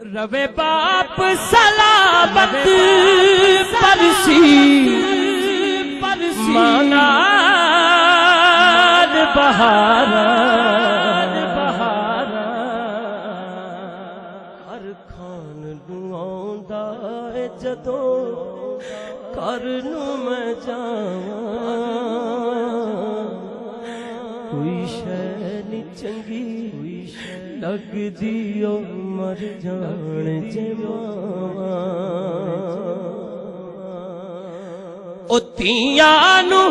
روے باپ سلامت پرسی مانان بہارا ہر کھان نوں آوندا اے جدوں گھر نوں میں جاواں کوئی شے نہیں چنگی لگدی او مر جان جے ماواں او تیاں نوں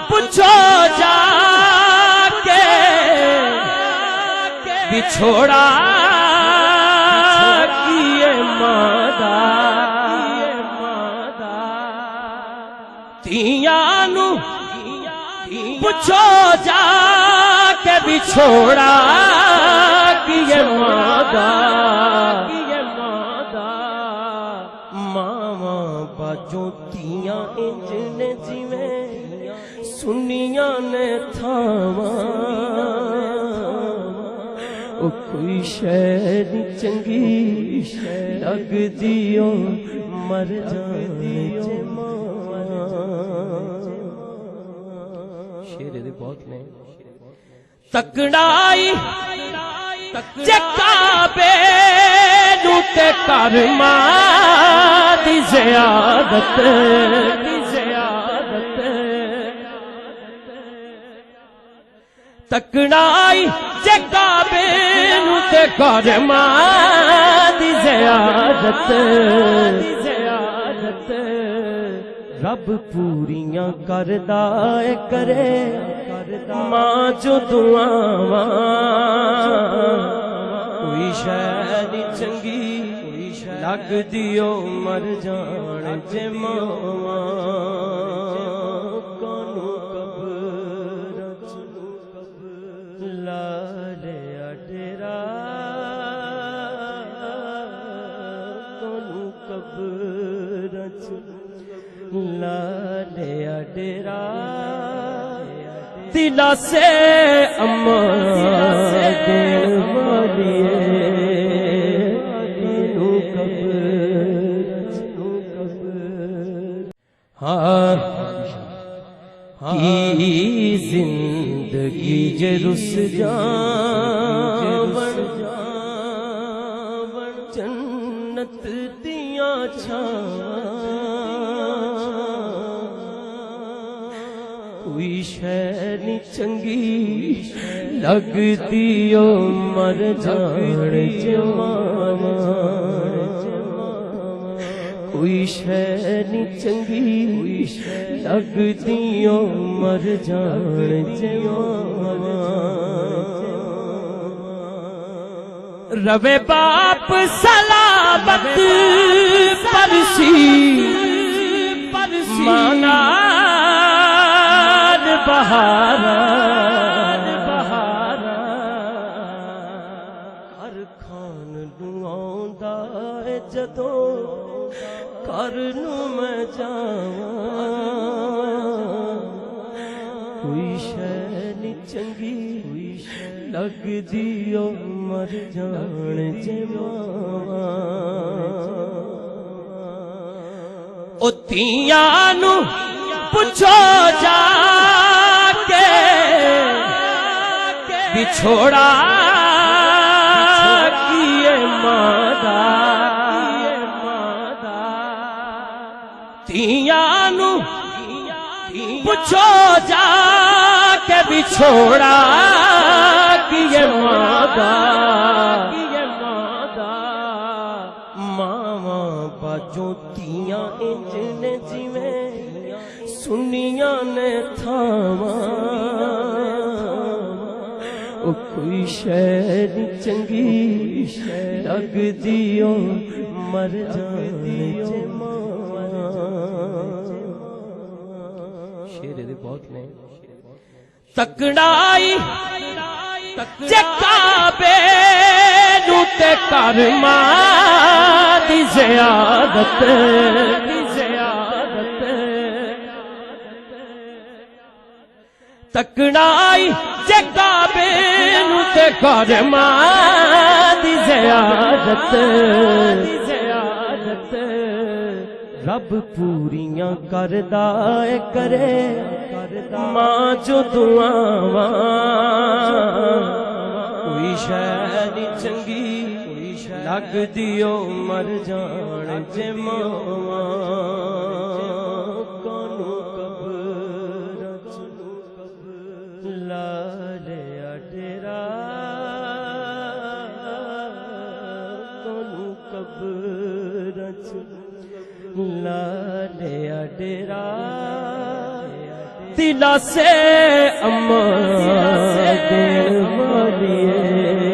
پوچھو جا کے بچھوڑا کیے مادا تیاں نوں پوچھو جا کے بچھوڑا کیے مادا ماواں باجوں تیاں انج نے جویں سنیاں نے تھاواں او کوئی شے نہیں چنگی لگدی او مر جانے جے ماواں شعر دے بہت نے تکڑائی کعبے نوں تے کرما دی زیادت تکڑائی کعبے نوں تے کرما دی زیادت رب پوریاں کردا اے کرے ماں جو دعاواں کوئی شے نہیں چنگی لگدی او مر جان جے ماواں کانوں قبر لا لیا ڈیرا کانوں قبر لا لیا ڈیرا دلا سے امان دین والیے نوں قبر ہاں کی زندگی جے رس جاون جنت دیاں چھاواں کوئی شے نہیں چنگی لگدی او مر جان جے ماواں کوئی شے نہیں چنگی لگدی او مر جان جے ماواں روے باپ سلامت پرسی مانان بہارا ہر کھان نوں آوندا اے جدوں گھر نوں میں جاواں کوئی شے نہیں چنگی لگدی او مر جان جے ماواں او تیاں نوں پوچھو جا کے بچھوڑا کیے مادا تیاں نوں پوچھو جا کے بچھوڑا کیے مادا ماواں باجوں تیاں انج نے جویں سنیاں نے تھاواں او کوئی شے نہیں چنگی لگدی او مر جانے جے ماواں شعر دے بہت نے تکڑائی کعبے نوں تے کرما دی زیادت تکڑائی کعبے نوں تے کرما دی زیارت رب پوریاں کردا اے کرے ماں جو دعاواں کوئی شے نہیں چنگی لگ دیو مر جان جے ماواں کونوں قبر لا لیا ڈیرا کونوں قبر لا لیا ڈیرا دلا سے اما دین والیے